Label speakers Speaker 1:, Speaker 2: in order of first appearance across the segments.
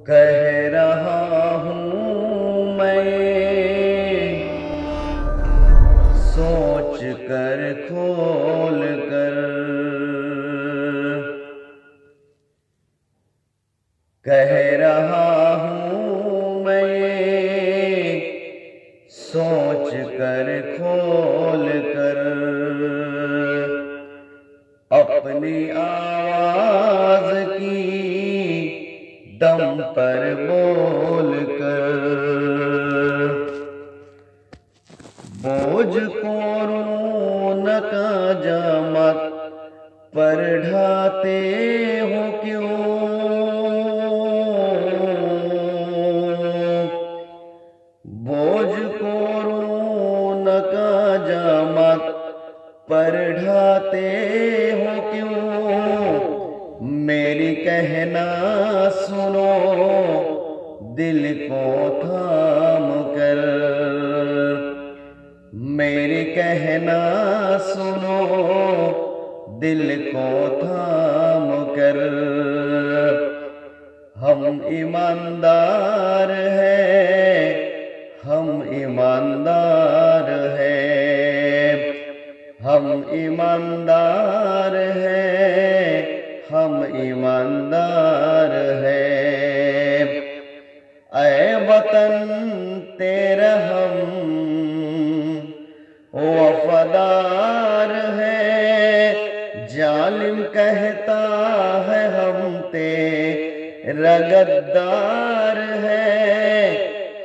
Speaker 1: कह रहा हूँ मैं सोच कर खोल कर, कह रहा हूँ मैं सोच कर खोल कर, अपनी आवाज की दम पर बोल कर। बोझ को रौनक जमत पर ढाते हो क्यों, बोझ को रौनक जमत पर ढाते हो क्यों। मेरी कहना सुनो दिल को थाम कर, मेरी कहना सुनो दिल को थाम कर। हम ईमानदार हैं, हम ईमानदार हैं, हम ईमानदार हैं, हम ईमानदार हैं। ऐ वतन तेरा हम वफादार है, जालिम कहता है हम तेरा गद्दार है।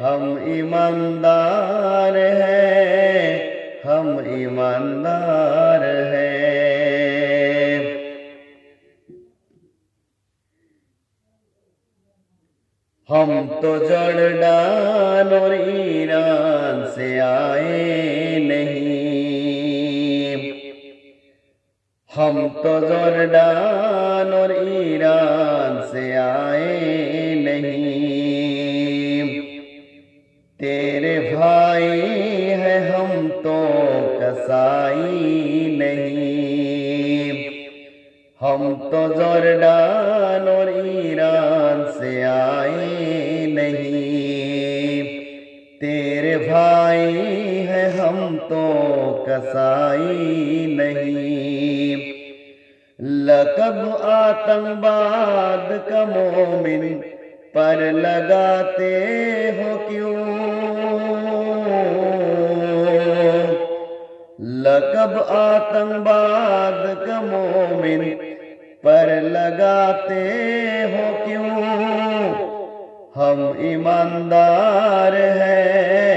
Speaker 1: हम ईमानदार हैं, हम ईमानदार हैं। हम तो जॉर्डन और ईरान से आए नहीं, हम तो जॉर्डन और ईरान से आए नहीं। तेरे भाई है हम तो कसाई नहीं, हम तो जॉर्डन और ईरान से आए नहीं। तेरे भाई है हम तो कसाई नहीं। लक़ब आतंकवाद का मोमिन पर लगाते हो क्यों, लक़ब आतंकवाद का मोमिन पर लगाते हो क्यों। हम ईमानदार हैं,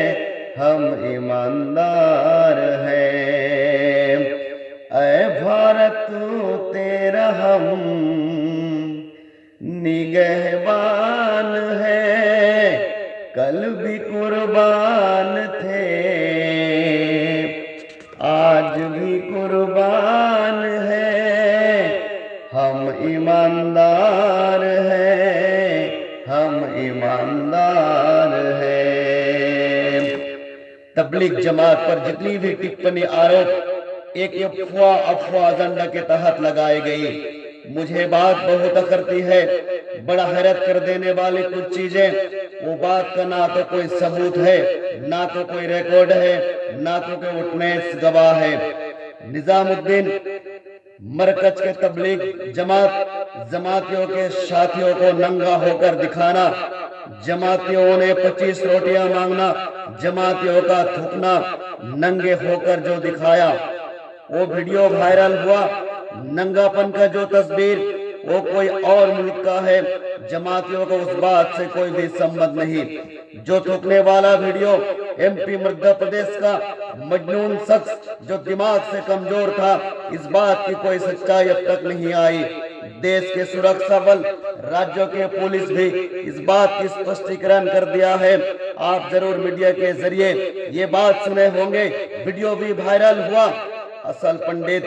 Speaker 1: हम ईमानदार हैं। ऐ भारत तेरा हम निगहबान है, कल भी कुर्बान थे आज भी कुर्बान है। हम ईमानदार हैं, हम ईमानदार हैं। तबलीग जमात पर जितनी भी टिप्पणी आरोप एक अफवाह एजेंडा के तहत लगाई गई, मुझे बात बहुत करती है। बड़ा हैरत कर देने वाली कुछ चीजें, वो बात का ना तो कोई सबूत है, ना तो कोई रिकॉर्ड है, ना तो कोई विटनेस गवाह है। निजामुद्दीन मरकज के तबलीग जमातियों के साथियों को नंगा होकर दिखाना, जमातियों ने 25 रोटियां मांगना, जमातियों का थूकना, नंगे होकर जो दिखाया वो वीडियो वायरल हुआ। नंगापन का जो तस्वीर वो कोई और मुल्क का है, जमातियों को उस बात से कोई भी संबंध नहीं। जो थूकने वाला वीडियो एमपी मध्य प्रदेश का मजनून शख्स जो दिमाग से कमजोर था, इस बात की कोई सच्चाई अब तक नहीं आई। देश के सुरक्षा बल राज्यों के पुलिस भी इस बात की स्पष्टीकरण कर दिया है। आप जरूर मीडिया के जरिए ये बात सुने होंगे, वीडियो भी वायरल हुआ। असल पंडित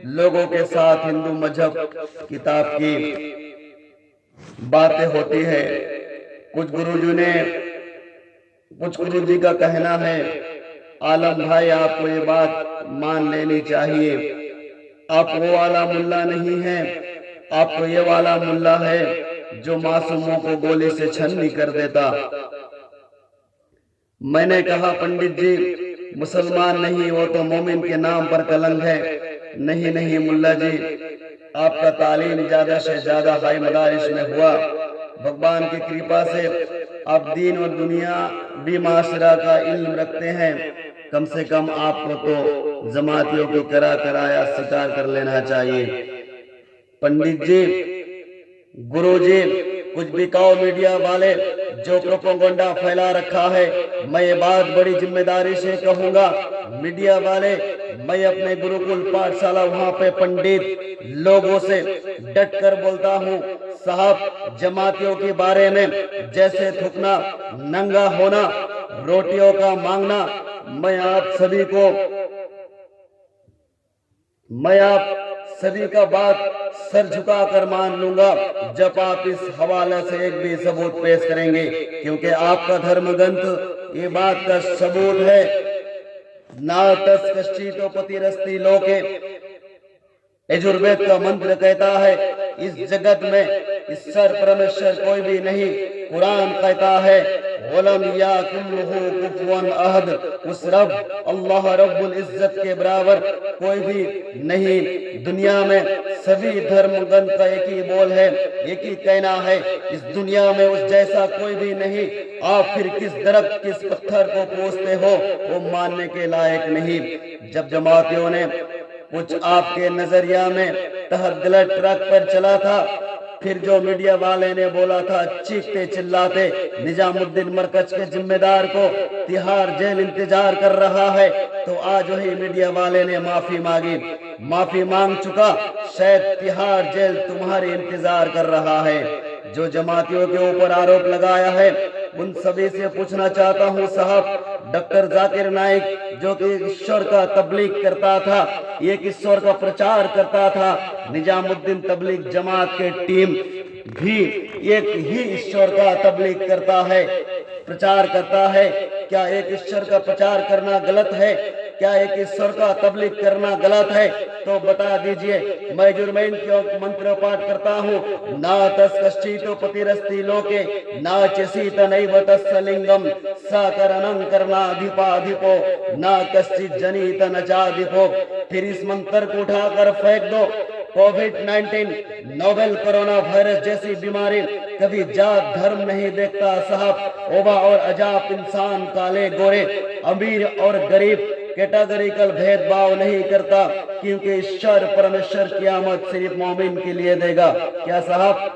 Speaker 1: लोगों के साथ हिंदू मजहब किताब की बातें होती है। कुछ गुरुजी का कहना है, आलम भाई आपको ये बात मान लेनी चाहिए, आप वो वाला मुल्ला नहीं है, आप तो ये वाला मुल्ला है जो मासूमों को गोली से छन्नी कर देता। मैंने कहा, पंडित जी मुसलमान नहीं, वो तो मोमिन के नाम पर कलंक है। नहीं नहीं मुल्ला जी, आपका तालीम ज्यादा से ज्यादा हाई मदारिस में हुआ। भगवान की कृपा से आप दीन और दुनिया भी माशरा का इल्म रखते हैं। कम से कम आपको तो जमातियों की कराया स्वीकार कर लेना चाहिए। पंडित जी, गुरु जी, कुछ बिकाऊ मीडिया वाले जो प्रोपेगेंडा फैला रखा है, मैं ये बात बड़ी जिम्मेदारी से कहूंगा। मीडिया वाले, मैं अपने गुरुकुल पाठशाला वहां पे पंडित लोगों से डट कर बोलता हूं, साहब जमातियों के बारे में जैसे थूकना, नंगा होना, रोटियों का मांगना, मैं आप सभी का बात सर झुकाकर मान लूंगा जब आप इस हवाले से एक भी सबूत पेश करेंगे, क्योंकि आपका धर्म ग्रंथ ये बात का सबूत है। ना तस कश्चितो पतिरस्ति लोके, यजुर्वेद का मंत्र कहता है इस जगत में ईश्वर परमेश्वर कोई भी नहीं। कुरान कहता है वलम याकुल्लुहु कुफुवन अहद, उस रब अल्लाह रब्बुल इज्जत के बराबर कोई भी नहीं। दुनिया में सभी धर्म ग्रंथ का एक ही बोल है, एक ही कहना है, इस दुनिया में उस जैसा कोई भी नहीं। आप फिर किस दरख्त किस पत्थर को पूछते हो, वो मानने के लायक नहीं। जब जमातियों ने कुछ आपके नजरिया में तहत गलत ट्रक पर चला था, फिर जो मीडिया वाले ने बोला था चीखते चिल्लाते निजामुद्दीन मरकज के जिम्मेदार को तिहाड़ जेल इंतजार कर रहा है, तो आज वही मीडिया वाले ने माफी मांगी, माफी मांग चुका, शायद तिहाड़ जेल तुम्हारी इंतजार कर रहा है। जो जमातियों के ऊपर आरोप लगाया है उन सभी से पूछना चाहता हूं, साहब डॉक्टर जाकिर नाइक जो कि ईश्वर का तबलीग करता था, एक ईश्वर का प्रचार करता था, निजामुद्दीन तबलीग जमात के टीम भी एक ही ईश्वर का तबलीग करता है, प्रचार करता है। क्या एक ईश्वर का प्रचार करना गलत है? क्या एक ईश्वर का तबलीग करना गलत है? तो बता दीजिए। मैं जुर्मैन के मंत्र पाठ करता हूँ, ना तस कश्चितो पतिरस्ति लोके ना चसीत नैव तस्य लिंगम साकरणं करनाधिपाधिपो ना कश्चित जनित न चाधिपो। फिर इस मंत्र को उठाकर फेंक दो। कोविड-19 नोवेल कोरोना वायरस जैसी बीमारी कभी जात धर्म नहीं देखता साहब। ओबा और अजाब इंसान, काले गोरे, अमीर और गरीब कैटेगरिकल भेदभाव नहीं करता, क्योंकि ईश्वर परमेश्वर क़यामत सिर्फ मोमिन के लिए देगा। क्या साहब,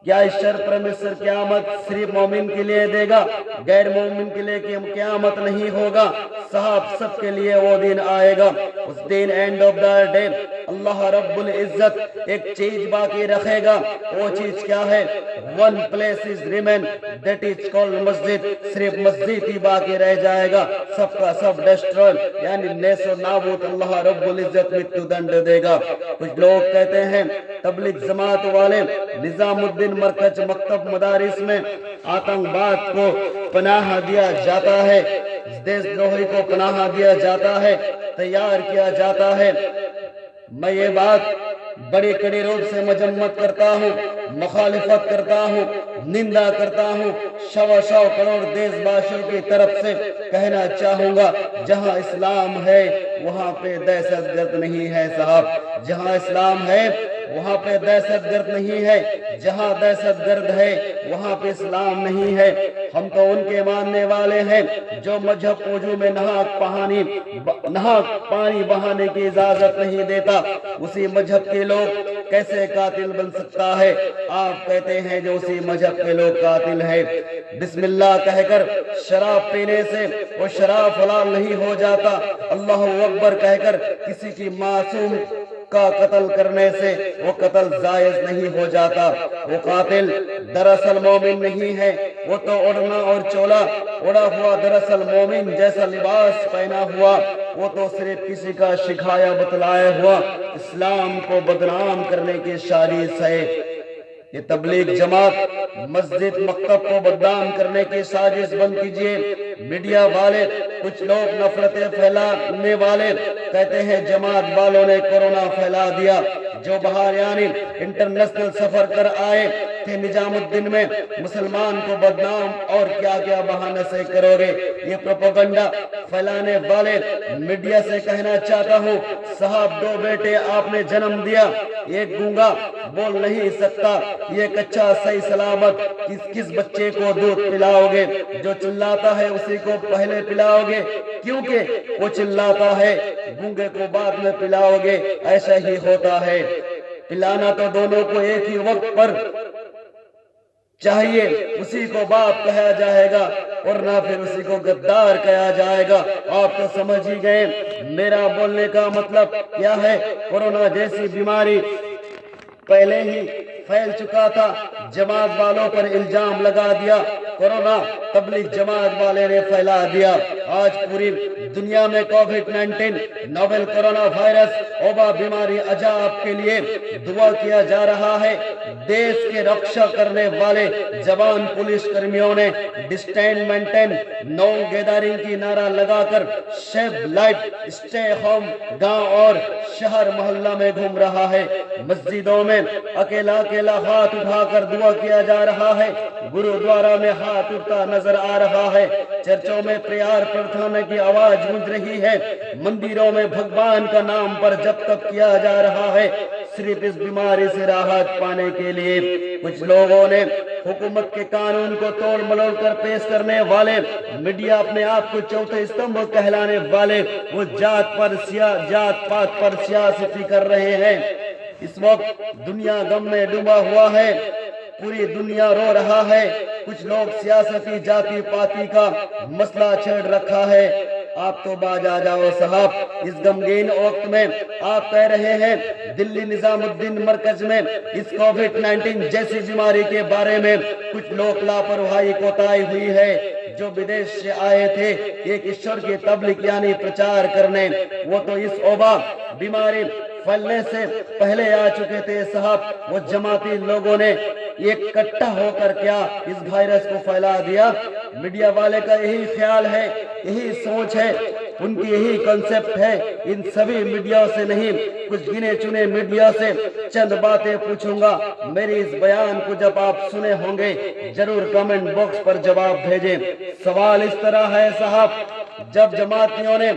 Speaker 1: क्या ईश्वर परमेश्वर क़यामत सिर्फ मोमिन के लिए देगा? गैर मोमिन के लिए क़यामत नहीं होगा साहब, सबके लिए वो दिन आएगा। उस दिन एंड ऑफ द डे अल्लाह रब्बुल इज्जत एक चीज बाकी रखेगा। वो चीज क्या है? One place is remain, that is called मस्जिद। सिर्फ मस्जिद ही बाकी रह जाएगा, सबका सब डिस्ट्रॉय यानी नेसो नाबूद अल्लाह रब्बुल इज्जत मृत्यु दंड देगा। कुछ लोग कहते हैं तबलीग जमात वाले निजामुद्दीन मरकज मकतब मदारिस में आतंकवाद को पनाह दिया जाता है, देशद्रोही को पनाह दिया जाता है, तैयार किया जाता है। मैं ये बात बड़े कड़े रूप से मजम्मत करता हूँ, मुखालिफत करता हूँ, निंदा करता हूँ। 100 करोड़ देशवासियों की तरफ से कहना चाहूंगा, जहाँ इस्लाम है वहाँ पे दहशतगर्द नहीं है साहब। जहाँ इस्लाम है वहाँ पे दहशतगर्द नहीं है, जहाँ दहशतगर्द है वहाँ पे इस्लाम नहीं है। हम तो उनके मानने वाले हैं जो मजहब वजू में नहाक पानी बहाने की इजाजत नहीं देता। उसी मजहब के लोग कैसे कातिल बन सकता है? आप कहते हैं जो उसी मजहब के लोग कातिल है। बिस्मिल्लाह कहकर शराब पीने से वो शराब हलाल नहीं हो जाता। अल्लाह अकबर कहकर किसी की मासूम का कत्ल करने से वो कत्ल जायज नहीं हो जाता। वो कातिल दरअसल मोमिन नहीं है, वो तो ओढ़ना और चोला ओढ़ा हुआ दरअसल मोमिन जैसा लिबास पहना हुआ, वो तो सिर्फ किसी का सिखाया बतलाया हुआ इस्लाम को बदनाम करने की साजिश है। ये तबलीग जमात मस्जिद मकतब को बदनाम करने की साजिश बंद कीजिए। मीडिया वाले कुछ लोग नफरतें फैलाने वाले कहते हैं जमात वालों ने कोरोना फैला दिया। जो बाहर यानी इंटरनेशनल सफर कर आए थे निजामुद्दीन में, मुसलमान को बदनाम और क्या क्या बहाने से करोगे। ये प्रोपेगेंडा फैलाने वाले मीडिया से कहना चाहता हूँ, साहब 2 बेटे आपने जन्म दिया, एक गूंगा बोल नहीं सकता, ये कच्चा सही सलामत किस बच्चे को दूध पिलाओगे? जो चिल्लाता है उसी को पहले पिलाओगे, क्योंकि वो चिल्लाता है, गूंगे को बाद में पिलाओगे। ऐसा ही होता है, पिलाना तो दोनों को एक ही वक्त पर चाहिए, उसी को बाप कहा जाएगा और ना फिर उसी को गद्दार कहा जाएगा। आप तो समझ ही गए मेरा बोलने का मतलब क्या है। कोरोना जैसी बीमारी पहले ही फैल चुका था, जमात वालों पर इल्जाम लगा दिया, कोरोना तबलीग जमात वाले ने फैला दिया। आज पूरी दुनिया में कोविड-19 नोवेल कोरोना वायरस वबा बीमारी अजाब के लिए दुआ किया जा रहा है। देश के रक्षा करने वाले जवान पुलिस कर्मियों ने डिस्टेंस मेंटेन, नो गैदरिंग की नारा लगाकर सेव लाइफ, स्टे होम गांव और शहर मोहल्ला में घूम रहा है। मस्जिदों में अकेला अकेला हाथ उठाकर दुआ किया जा रहा है, गुरुद्वारा में हाथ उठता नजर आ रहा है, चर्चों में प्रेयर प्रार्थना की आवाज गूंज रही है, मंदिरों में भगवान का नाम पर जप तप किया जा रहा है, सिर्फ इस बीमारी से राहत पाने के लिए। कुछ लोगों ने हुकूमत के कानून को तोड़ मरोड़ कर पेश करने वाले, मीडिया अपने आप को चौथे स्तंभ कहलाने वाले, वो जात पात पर सियासती कर रहे हैं। इस वक्त दुनिया गम में डूबा हुआ है, पूरी दुनिया रो रहा है। कुछ लोग सियासती जाति पाति का मसला छेड़ रखा है। आप तो बाज आ जाओ साहब, इस गमगीन वक्त में आप कह रहे हैं दिल्ली निजामुद्दीन मरकज में इस कोविड-19 जैसी बीमारी के बारे में कुछ लोग लापरवाही कोताही हुई है। जो विदेश से आए थे एक ईश्वर की तबलीग यानी प्रचार करने, वो तो इस वबा बीमारी फैलने से पहले आ चुके थे साहब। वो जमाती लोगों ने इकट्ठा होकर क्या इस वायरस को फैला दिया। मीडिया वाले का यही ख्याल है, यही सोच है, उनकी यही कॉन्सेप्ट है। इन सभी मीडिया से नहीं, कुछ गिने चुने मीडिया से चंद बातें पूछूंगा। मेरी इस बयान को जब आप सुने होंगे जरूर कमेंट बॉक्स पर जवाब भेजें। सवाल इस तरह है साहब, जब जमातियों ने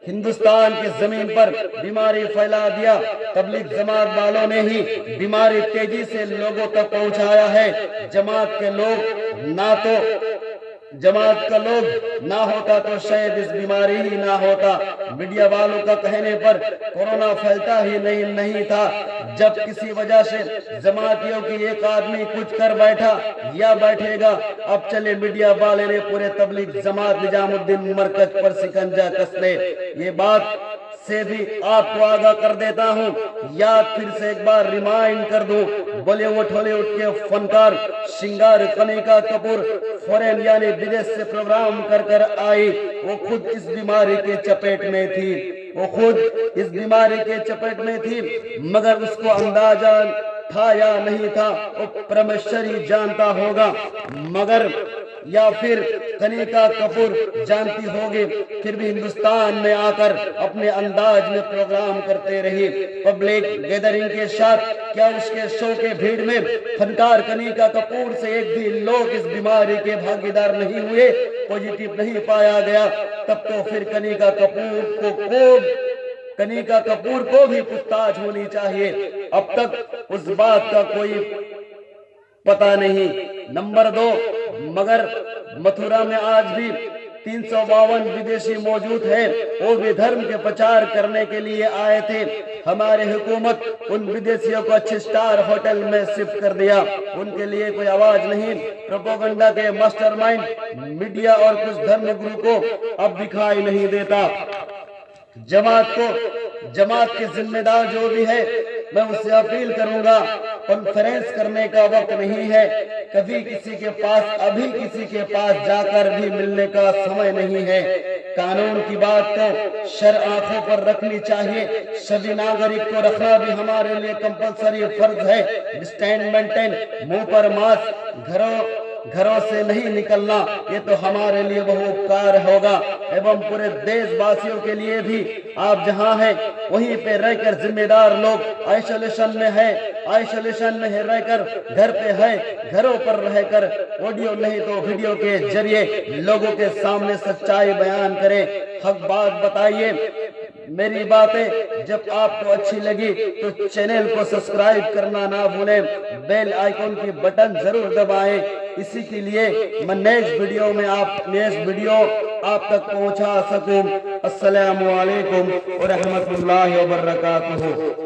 Speaker 1: हिंदुस्तान की जमीन पर बीमारी फैला दिया, तबलीग जमात वालों ने ही बीमारी तेजी से लोगों तक पहुंचाया है। जमात का लोग ना होता तो शायद इस बीमारी ही ना होता। मीडिया वालों का कहने पर कोरोना फैलता ही नहीं था। जब किसी वजह से जमातियों की एक आदमी कुछ कर बैठा या बैठेगा, अब चले मीडिया वाले ने पूरे तबलीग जमात निजामुद्दीन मरकज पर शिकंजा कस ले। ये बात से भी आपको आगाह कर देता हूँ, याद फिर से एक बार रिमाइंड कर दूं। बॉलीवुड हॉलीवुड के फनकार श्रृंगार कनिका कपूर फॉरेन यानी विदेश से प्रोग्राम कर आई। वो खुद इस बीमारी के चपेट में थी, मगर उसको अंदाजा था या नहीं था वो परमेश्वर ही जानता होगा। मगर या फिर कनिका कपूर जानती होगी, फिर भी हिंदुस्तान में आकर अपने अंदाज में प्रोग्राम करते रही। पब्लिक गैदरिंग के साथ क्या उसके शो के भीड़ में फनकार कनिका कपूर से एक भी लोग इस बीमारी के भागीदार नहीं हुए, पॉजिटिव नहीं पाया गया, तब तो फिर कनिका कपूर को भी पूछताछ होनी चाहिए। अब तक उस बात का कोई पता नहीं। नंबर 2, मगर मथुरा में आज भी 352 विदेशी मौजूद है, वो भी धर्म के प्रचार करने के लिए आए थे। हमारी हुकूमत उन विदेशियों को अच्छे स्टार होटल में शिफ्ट कर दिया, उनके लिए कोई आवाज नहीं। प्रोपेगेंडा के मास्टरमाइंड मीडिया और कुछ धर्म गुरु को अब दिखाई नहीं देता। जमात के जिम्मेदार जो भी है, मैं उससे अपील करूंगा, कॉन्फ्रेंस करने का वक्त नहीं है। अभी किसी के पास जाकर भी मिलने का समय नहीं है। कानून की बात तो शर आंखों पर रखनी चाहिए। सभी नागरिक को रखना भी हमारे लिए कंपलसरी फर्ज है। डिस्टेंस मेंटेन, मुंह पर मास्क, घरों घरों से नहीं निकलना, ये तो हमारे लिए बहु उपकार होगा। एवं पूरे देशवासियों के लिए भी आप जहां हैं वहीं पे रहकर जिम्मेदार लोग आइसोलेशन में है, आइसोलेशन में रहकर घर पे है, घरों पर रहकर ऑडियो नहीं तो वीडियो के जरिए लोगों के सामने सच्चाई बयान करें, हक बात बताइए। मेरी बातें जब आपको अच्छी लगी तो चैनल को सब्सक्राइब करना ना भूलें, बेल आइकॉन की बटन जरूर दबाएं। इसी के लिए मैं नेक्स्ट वीडियो आप तक पहुंचा सकूं। अस्सलामु अलैकुम व रहमतुल्लाहि व बरकातुहू।